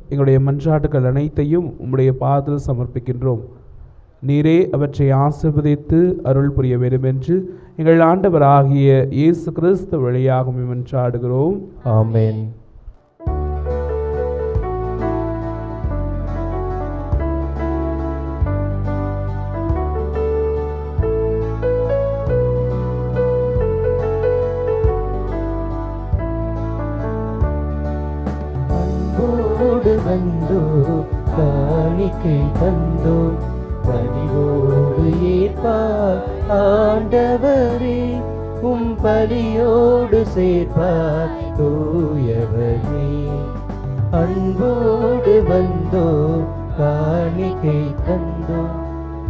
எங்களுடைய மன்றாட்டுகள் அனைத்தையும் உம்முடைய பாதத்தில் சமர்ப்பிக்கின்றோம். நீரே அவற்றை ஆசீர்வதித்து அருள் புரிய வேண்டும் என்று எங்கள் ஆண்டவராகிய இயேசு கிறிஸ்து வழியாக மன்றாடுகிறோம். ஆமென். வந்தோ காணிக்கை தந்தோ பணிவோடு ஏற்பார் ஆண்டவரே, உம் பலியோடு சேர்ப்பார் தூயவரே. அன்போடு வந்தோ காணிக்கை தந்தோ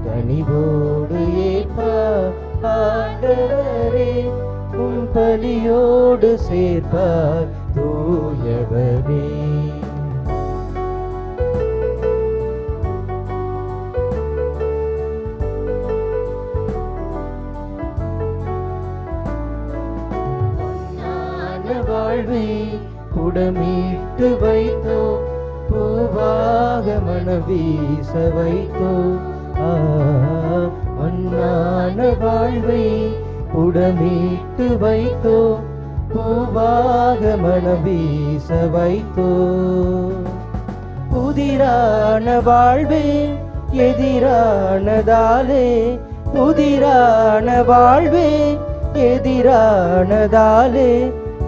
கனிவோடு ஏற்பார் ஆண்டவரே, உம் பலியோடு சேர்ப்பார் தூயவரே. மீட்டு வைத்தோ, பூவாக மனம் வீச வைத்தோ. மண்ணான வாழ்வை புடமீட்டு வைத்தோ, பூவாக மனம் வீச வைத்தோ. புதிரான வாழ்வே எதிரானதாலே, புதிரான வாழ்வே எதிரானதாலே,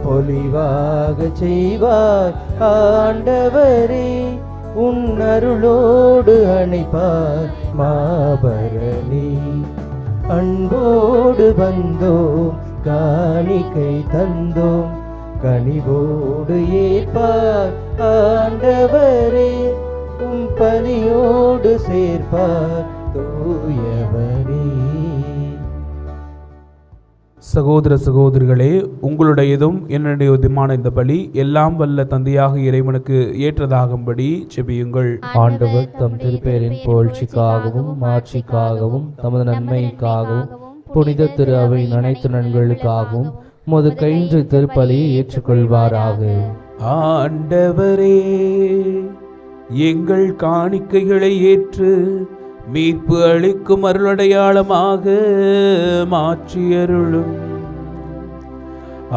பொலிவாக செய்வார் ஆண்டவரே. உன் அருளோடு அணைப்பார் மாபரணி. அன்போடு வந்தோம் காணிக்கை தந்தோம், கனிவோடு ஏற்பார் ஆண்டவரே. உம் பலியோடு சேர்ப்பார் தூயவரே. சகோதர சகோதரிகளே, உங்களுடையதும் என்னுடையதுமான இந்த பலி எல்லாம் வல்ல தந்தையாக இறைவனுக்கு ஏற்றதாகும்படி செபியுங்கள். ஆண்டவர் தம் திருப்பெயரின் புகழ்ச்சிக்காகவும் மாட்சிக்காகவும் தமது நன்மைக்காகவும் புனித திரு அவையின் அனைத்து நன்களுக்காகவும் உமது கையின்று திருப்பலியை ஏற்றுக்கொள்வாராக. ஆண்டவரே, எங்கள் காணிக்கைகளை ஏற்று மீட்பு அளிக்கும் அருளடையாளமாக மாற்றியருளும்.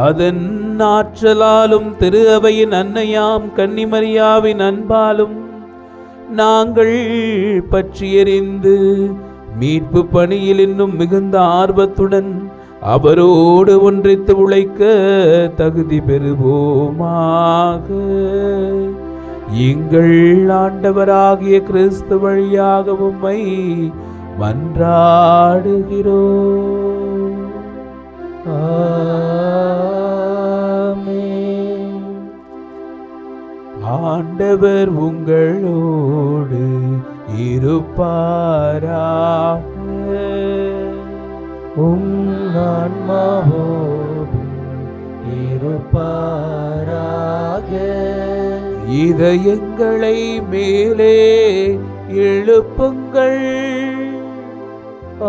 அதன் ஆற்றலாலும் திரு அவையின் அன்னையாம் கன்னிமரியாவின் அன்பாலும் நாங்கள் பற்றியறிந்து மீட்பு பணியில் இன்னும் மிகுந்த ஆர்வத்துடன் அவரோடு ஒன்றித்து உழைக்க தகுதி பெறுவோமாக. எங்கள் ஆண்டவராகிய கிறிஸ்து வழியாக உம்மை மன்றாடுகிறோம். ஆமென். ஆண்டவர் உங்களோடு இருப்பாராக. உம் ஆன்மாவோடும் இருப்பாராக. இதயங்களை மேலே எழுப்புங்கள்.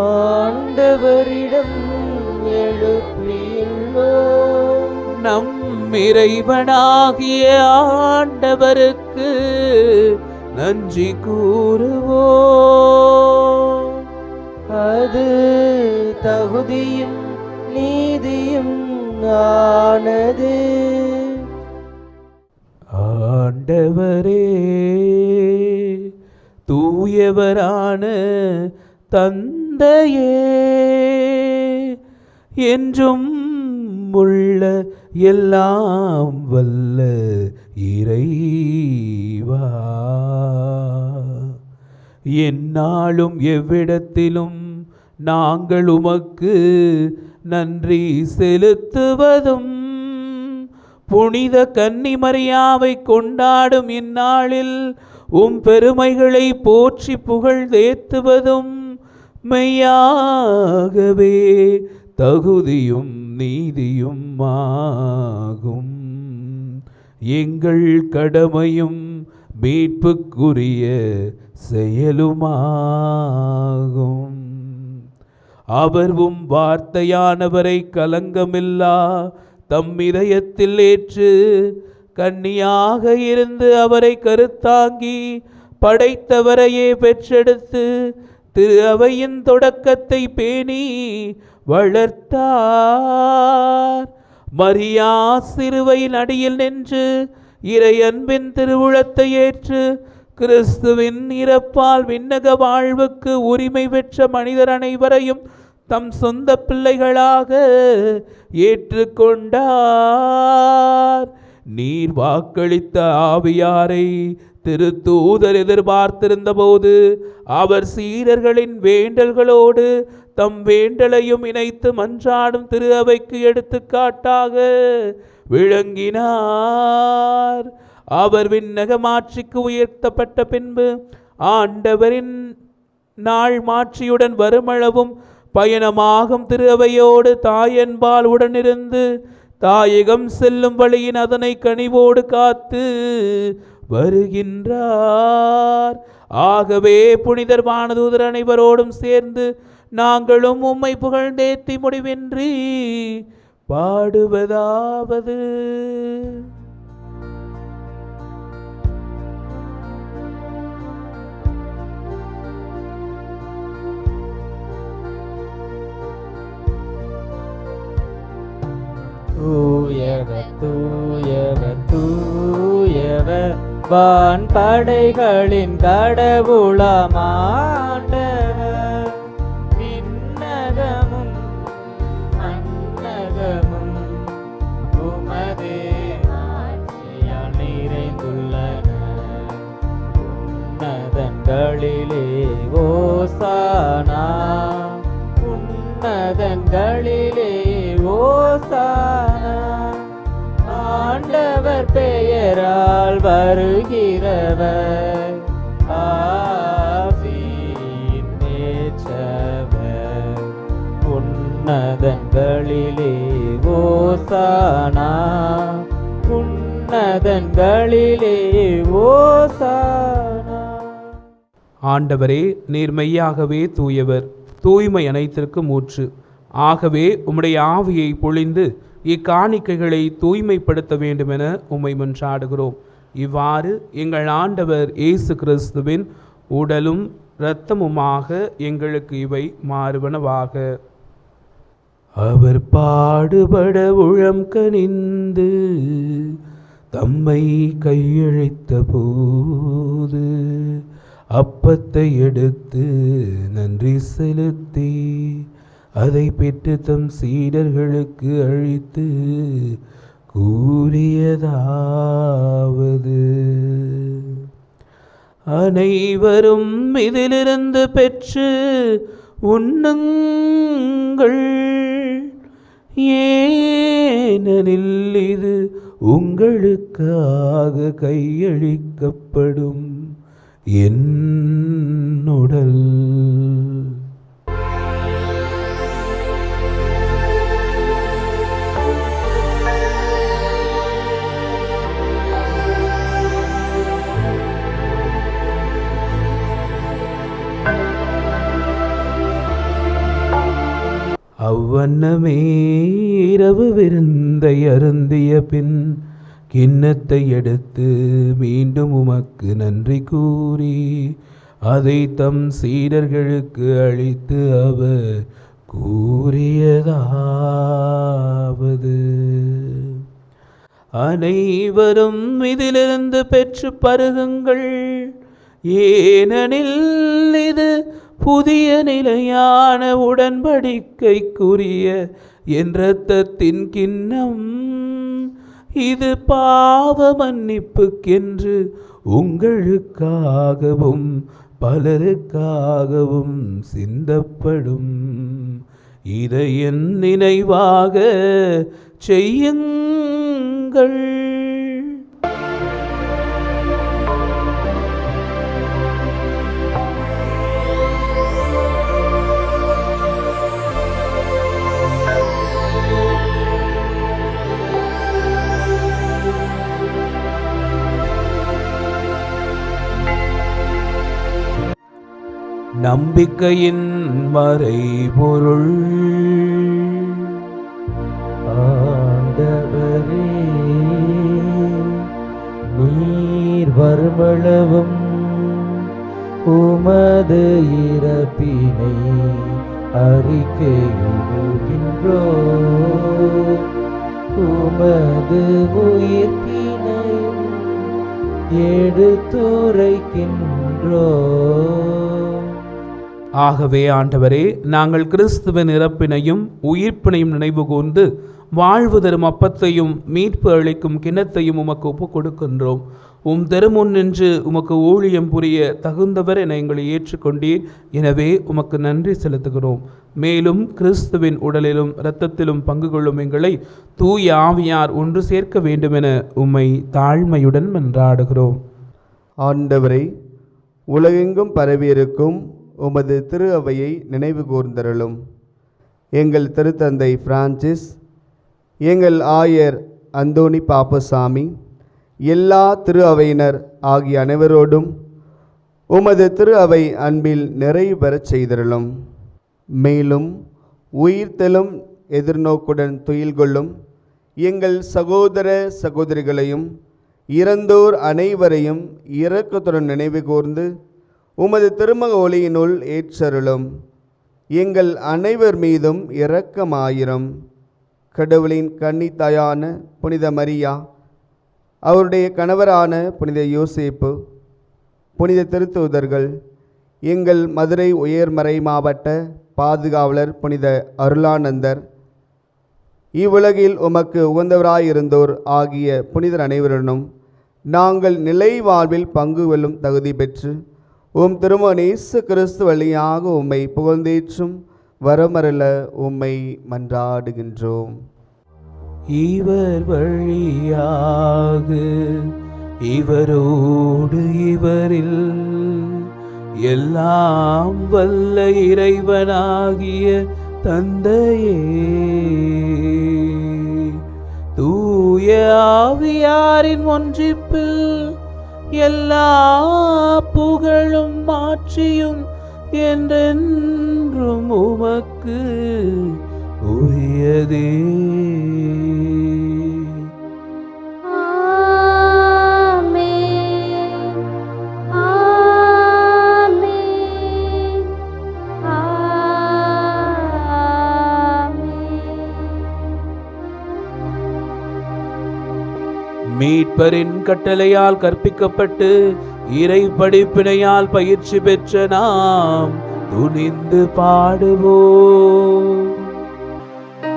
ஆண்டவரிடம் எழுப்பியுள்ளோம். நம் இறைவனாகிய ஆண்டவருக்கு நன்றி கூறுவோம். அது தகுதியும் நீதியும் ஆனது. ஆண்டவரே, தூயவரான தந்தையே, என்றும் உள்ள எல்லாம் வல்ல இறைவா, எந்நாளும் எவ்விடத்திலும் நாங்கள் உமக்கு நன்றி செலுத்துவதும் புனித கன்னிமரியாவை கொண்டாடும் இந்நாளில் உம் பெருமைகளை போற்றி புகழ்ந்தேத்துவதும் மெய்யாகவே தகுதியும் நீதியும் ஆகும். எங்கள் கடமையும் மீட்புக்குரிய செயலுமாகும். அவர் உம் வார்த்தையானவரை கலங்கமில்லா தம் இதயத்தில் ஏற்று கன்னியாக இருந்து அவரை கருத்தாங்கி படைத்தவரையே பெற்றெடுத்து திரு அவையின் தொடக்கத்தை பேணி வளர்த்தார். மரியா சிறுவையின் அடியில் நின்று இறை அன்பின் திருவுளத்தை ஏற்று கிறிஸ்துவின் இறப்பால் விண்ணக வாழ்வுக்கு உரிமை பெற்ற மனிதர் அனைவரையும் தம் சொந்த பிள்ளைகளாக ஏற்றுக்கொண்டார். நீர் வாக்களித்த ஆவியாரை திருத்தூதர் எதிர்பார்த்திருந்த போது அவர் சீடர்களின் வேண்டல்களோடு தம் வேண்டலையும் இணைத்து மன்றாடும் திரு அவைக்கு எடுத்துக்காட்டாக விளங்கினார். அவர் விண்ணக மாட்சிக்கு உயர்த்தப்பட்ட பின்பு ஆண்டவரின் நாள் மாட்சியுடன் வருமளவும் பயணமாகும் திரு அவையோடு தாயன்பால் உடனிருந்து தாயகம் செல்லும் வழியின் அதனை கனிவோடு காத்து வருகின்றார். ஆகவே புனிதர் வானதூதர் அனைவரோடும் சேர்ந்து நாங்களும் உம்மை புகழ்ந்தேத்தி முடிவின்றி பாடுவதாவது: வான் படைகளின் கடவுளமாண்டவர் விண்ணகமும் மண்ணகமும் உமதே ஆட்சியால் நிறைந்துள்ளன. உன்னதங்களிலே ஓசானா, உன்னதங்களிலே ஓசானா. ஆண்டவர் பெயரால் வருகிறவர் ஆசீர் பெற்றவர். உன்னதங்களிலே ஓசானா, உன்னதங்களிலே ஓசானா. ஆண்டவரே, நீர் மெய்யாகவே தூயவர், தூய்மை அனைத்திற்கும் ஊற்று. ஆகவே உம்முடைய ஆவியை பொழிந்து இக்காணிக்கைகளை தூய்மைப்படுத்த வேண்டுமென உம்மை மன்றாடுகிறோம். இவ்வாறு எங்கள் ஆண்டவர் இயேசு கிறிஸ்துவின் உடலும் இரத்தமுமாக எங்களுக்கு இவை மாறுவனவாக. அவர் பாடுபட உளம் கனிந்து தம்மை கையளித்த போது அப்பத்தை எடுத்து நன்றி செலுத்தி அதை பெற்று தம் சீடர்களுக்கு அளித்து கூறியதாவது: அனைவரும் இதிலிருந்து பெற்று உண்ணுங்கள், ஏனெனில் இது உங்களுக்காக கையளிக்கப்படும் என் உடல். அவ்வண்ணமே இரவு விருந்தை அருந்திய பின் கிண்ணத்தை எடுத்து மீண்டும் உமக்கு நன்றி கூறி அதை தம் சீடர்களுக்கு அளித்து அவர் கூறியதாவது: அனைவரும் இதிலிருந்து பெற்று பருகுங்கள், ஏனெனில் இது புதிய நிலையான உடன்படிக்கைக்குரிய என் இரத்தத்தின் கிண்ணம். இது பாவ மன்னிப்புக்கென்று உங்களுக்காகவும் பலருக்காகவும் சிந்தப்படும். இதை என் நினைவாக செய்யுங்கள். நம்பிக்கையின் மறைபொருள். ஆண்டவரே, நீர் வருமளவும் உமது இறப்பினை அறிக்கையிடுகின்றோம், உமது உயிர்ப்பினையும் எடுத்துரைக்கின்றோம். ஆகவே ஆண்டவரே, நாங்கள் கிறிஸ்துவின் இறப்பினையும் உயிர்ப்பினையும் நினைவு கூர்ந்து வாழ்வு தரும் அப்பத்தையும் மீட்பு அளிக்கும் கிண்ணத்தையும் உமக்கு ஒப்புக் கொடுக்கின்றோம். உம் திருமுன் நின்று உமக்கு ஊழியம் புரிய தகுந்தவர் என எங்களை ஏற்றுக்கொண்டீர். எனவே உமக்கு நன்றி செலுத்துகிறோம். மேலும் கிறிஸ்துவின் உடலிலும் இரத்தத்திலும் பங்கு கொள்ளும் எங்களை தூய ஆவியார் ஒன்று சேர்க்க வேண்டுமென உம்மை தாழ்மையுடன் மன்றாடுகிறோம். ஆண்டவரை, உலகெங்கும் பரவியிருக்கும் உமது திரு அவையை நினைவு கூர்ந்தருளும். எங்கள் திருத்தந்தை பிரான்சிஸ், எங்கள் ஆயர் அந்தோணி பாப்பசாமி, எல்லா திரு அவையினர் ஆகிய அனைவரோடும் உமது திரு அவை அன்பில் நிறைவு பெறச் செய்தருளும். மேலும் உயிர்த்தெழும் எதிர்நோக்குடன் துயில் கொள்ளும் எங்கள் சகோதர சகோதரிகளையும் இறந்தோர் அனைவரையும் இரக்கத்துடன் நினைவு கூர்ந்து உமது திருமக ஒளியினுள் ஏற்றருளும். எங்கள் அனைவர் மீதும் இரக்கமாயிரம். கடவுளின் கன்னித்தாயான புனித மரியா, அவருடைய கணவரான புனித யோசேப்பு, புனித திருத்தூதர்கள், எங்கள் மதுரை உயர்மறை மாவட்ட பாதுகாவலர் புனித அருளானந்தர், இவ்வுலகில் உமக்கு உகந்தவராயிருந்தோர் ஆகிய புனிதர் அனைவருடனும் நாங்கள் நிலை வாழ்வில் பங்கு கொள்ளும் தகுதி பெற்று உம் திருமகன் இயேசு கிறிஸ்து வழியாக உம்மை புகழ்ந்தேற்றும் வரமருள உம்மை மன்றாடுகின்றோம். இவர் வழியாக இவரோடு இவரில் எல்லாம் வல்ல இறைவனாகிய தந்தையே, தூய ஆவியாரின் ஒன்றிப்பில் எல்லா புகழும் மாட்சியும் என்றென்றும் உமக்கு உரியதே. மீட்பரின் கட்டளையால் கற்பிக்கப்பட்டு இறை படிப்பினையால் பயிற்சி பெற்ற நாம் துணிந்து பாடுவோம்.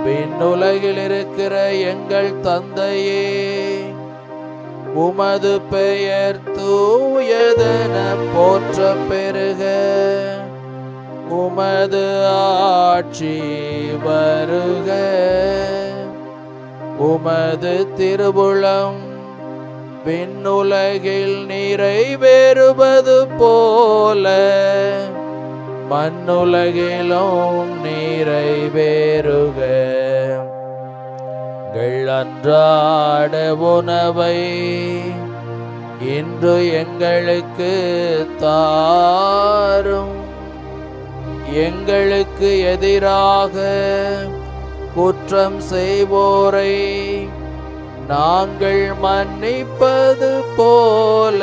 விண்ணுலகில் இருக்கிற எங்கள் தந்தையே, உமது பெயர் தூயதென போற்ற பெருக, உமது ஆட்சி வருக, உமது திருவுளம் விண்ணுலகில் நிறைவேறுவது போல மண்ணுலகிலும் நிறைவேறுக. எங்கள் அன்றாட உணவை இன்று எங்களுக்கு தாரும். எங்களுக்கு எதிராக குற்றம் செய்வோரை நாங்கள் மன்னிப்பது போல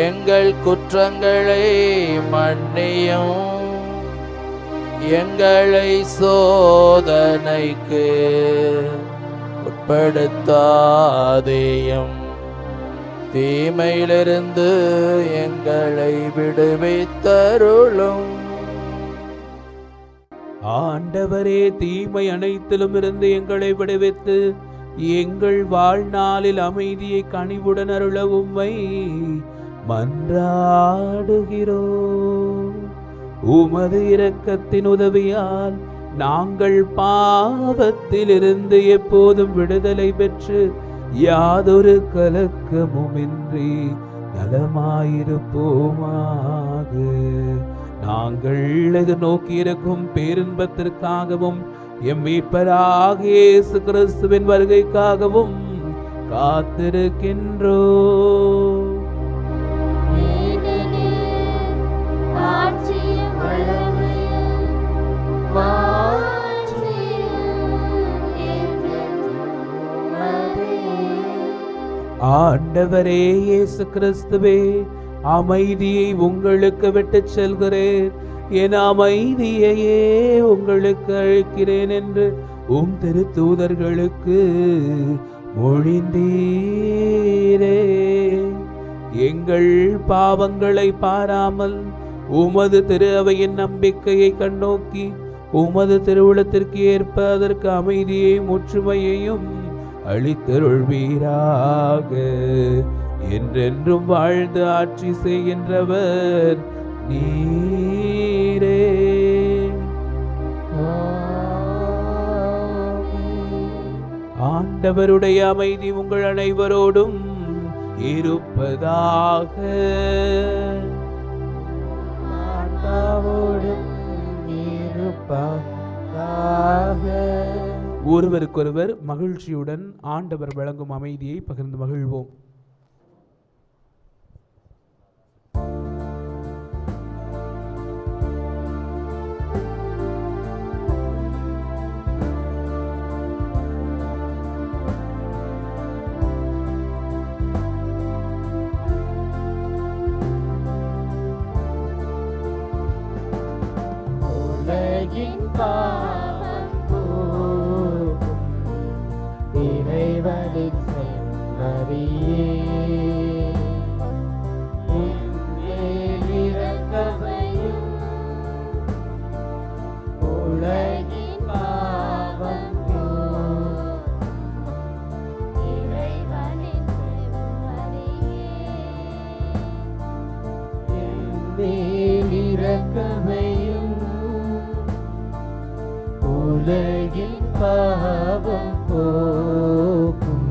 எங்கள் குற்றங்களை மன்னியும். எங்களை சோதனைக்கு உட்படுத்தாதேயும், தீமையிலிருந்து எங்களை விடுவித்தருளும். ஆண்டவரே, தீமை அனைத்திலும் இருந்து எங்களை விடுவித்து எங்கள் வாழ்நாளில் அமைதியை கனிவுடன் அருள உம்மை மன்றாடுகிறோம். உமது இரக்கத்தின் உதவியால் நாங்கள் பாவத்திலிருந்து எப்போதும் விடுதலை பெற்று யாதொரு கலக்கமுமின்றி நலமாயிருப்போமாக. நாங்கள் எதிர்நோக்கியிருக்கும் பேரின்பத்திற்காகவும் எம் மீட்பராகிய இயேசு கிறிஸ்துவின் வருகைக்காகவும் காத்திருக்கின்றோம். ஆண்டவரே இயேசு கிறிஸ்துவே, அமைதியை உங்களுக்கு விட்டுச் செல்கிறேன், என் அமைதியையே உங்களுக்கு அளிக்கிறேன் என்று உம் திருத்தூதர்களுக்கு மொழிந்தீரே. எங்கள் பாவங்களை பாராமல் உமது திரு அவையின் நம்பிக்கையை கண்ணோக்கி உமது திருவுளத்திற்கு ஏற்ப அதற்கு அமைதியை முற்றுமையையும் அளித்தருள்வீராக. என்றென்றும் வாழ்ந்து ஆட்சி செய்கின்றவர் நீரே. ஆண்டவருடைய அமைதி உங்கள் அனைவரோடும் இருப்பதாக. ஒருவருக்கொருவர் மகிழ்ச்சியுடன் ஆண்டவர் வழங்கும் அமைதியை பகிர்ந்து மகிழ்வோம். பாவம் போக்கும் இறைவனின் செம்மறியே, மரியே என்மேல் இரக்கமையும் உலகின் பாவம் இரக்கமையும் உலகின் பாவம் போக்கும்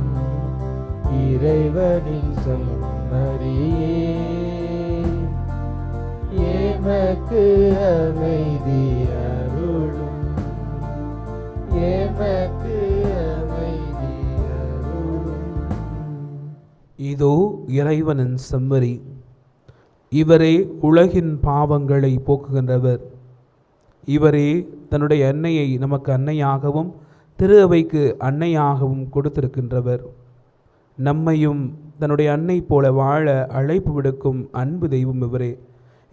இறைவனின் செம்மறியே எமக்கு அமைதி அருளும் எமக்கு அமைதி அருளும். இதோ இறைவனின் செம்மறி, இவரே உலகின் பாவங்களை போக்குகின்றவர். இவரே தன்னுடைய அன்னையை நமக்கு அன்னையாகவும் திரு அவைக்கு அன்னையாகவும் கொடுத்திருக்கின்றவர். நம்மையும் தன்னுடைய அன்னை போல வாழ அழைப்பு விடுக்கும் அன்பு தெய்வம் இவரே.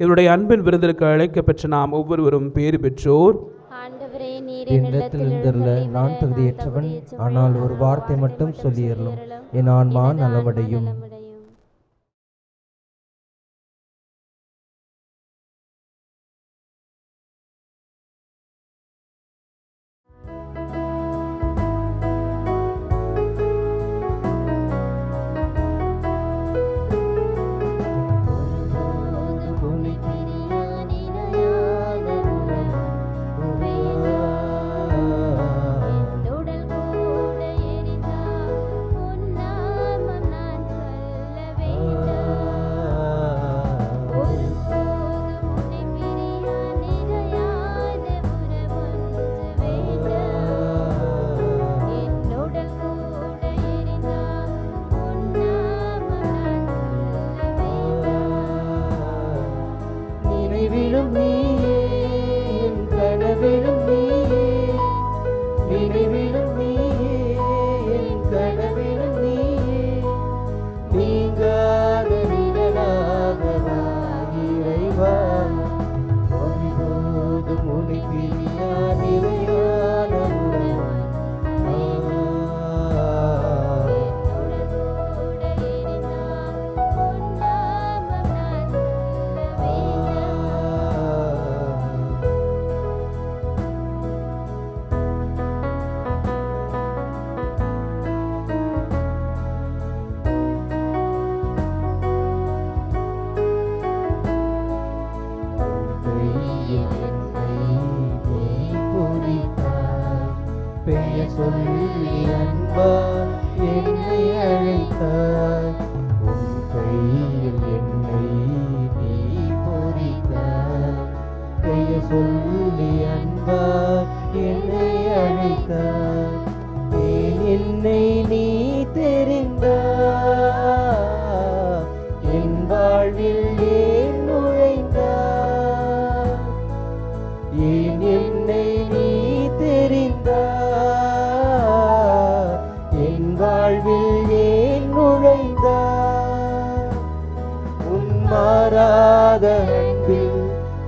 இவருடைய அன்பின் விருந்திற்கு அழைக்கப்பெற்ற நாம் ஒவ்வொருவரும் பேறு பெற்றோர். என்னிடத்தில் இருந்துள்ள நான் தகுதியற்றவன், ஆனால் ஒரு வார்த்தை மட்டும் சொல்லியறலும் என் ஆன்மா நலமடையும்.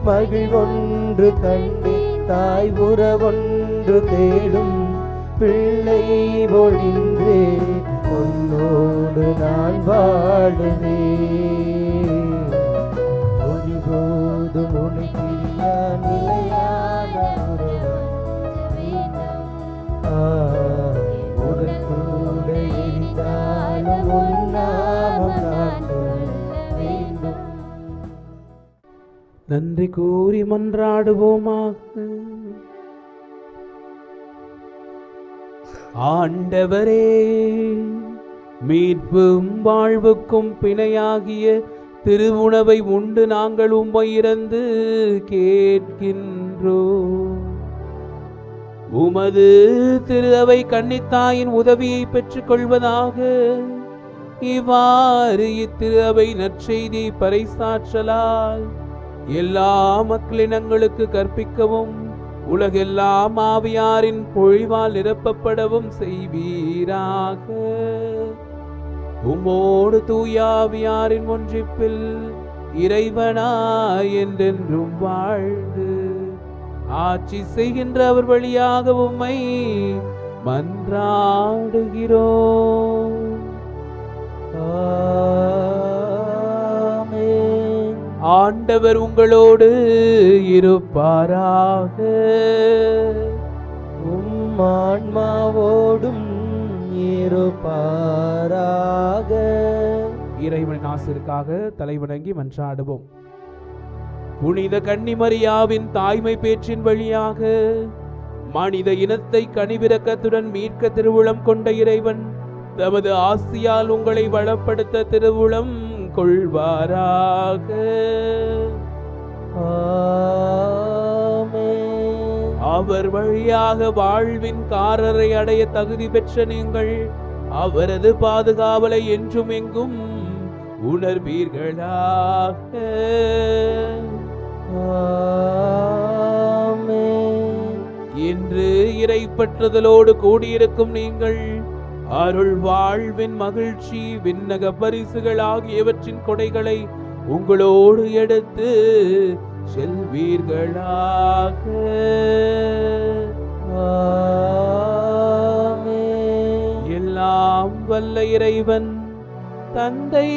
மகிழ்வொன்று கண்டு தாய் உறவொன்று தேடும் பிள்ளை பொழிந்தே உன்னோடு நான் வாழுவே. ஒருபோதும் உனக்கியா நிலையான ஒரு கூட எரிந்தாலும் உன்னாமம் நான் வேண்டும். நன்றி கூறி மன்றாடுவோமாக. ஆண்டவரே, மீட்பும் வாழ்வுக்கும் பிணையாகிய திருவுணவை உண்டு நாங்கள் உம்மை இறந்து கேட்கின்றோம். உமது திரு அவை கன்னித்தாயின் உதவியை பெற்றுக் கொள்வதாக. இவ்வாறு இத்திரு அவை நற்செய்தி பறைசாற்றலால் எல்லா மக்களினங்களுக்கு கற்பிக்கவும் உலகெல்லாம் ஆவியாரின் பொழிவால் நிரப்பப்படவும் செய்வீராக. உம்மோடு தூயாவியாரின் ஒன்றிப்பில் இறைவனாய் என்றென்றும் வாழ்ந்து ஆட்சி செய்கின்ற அவர் வழியாக உம்மை மன்றாடுகிறோம். ஆண்டவர் உங்களோடு இருப்பாராக. உம் ஆன்மாவோடும் இருப்பாராக. இறைவனின் ஆசிற்காக தலைவணங்கி மன்றாடுவோம். புனித கன்னிமரியாவின் தாய்மை பேற்றின் வழியாக மனித இனத்தை கனிவிரக்கத்துடன் மீட்க திருவுளம் கொண்ட இறைவன் தமது ஆசியால் உங்களை வளப்படுத்த திருவுளம் கொள்வாராக. அவர் வழியாக வாழ்வின் காரரை அடைய தகுதி பெற்ற நீங்கள் அவரது பாதுகாவலை என்றும் எங்கும் உணர்வீர்களாக. இன்று இறைப்பற்றுதலோடு கூடியிருக்கும் நீங்கள் அருள் வாழ்வின் மகிழ்ச்சி விண்ணக பரிசுகள் ஆகியவற்றின் கொடைகளை உங்களோடு எடுத்து செல்வீர்களாக. எல்லாம் வல்ல இறைவன் தந்தை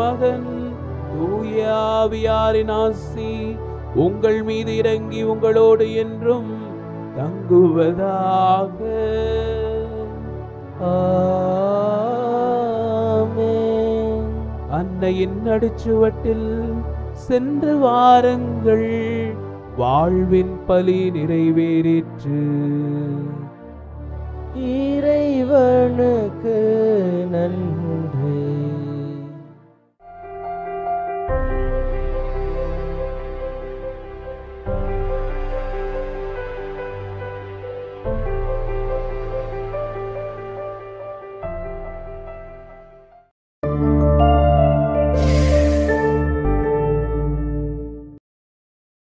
மகன் தூய ஆவியாரின் ஆசி உங்கள் மீது இறங்கி உங்களோடு என்றும் தங்குவதாக. அன்னையின் நடுச்சுவட்டில் சென்று வாருங்கள், வாழ்வின் பலி நிறைவேறிற்று. இறைவனுக்கு நன்றி.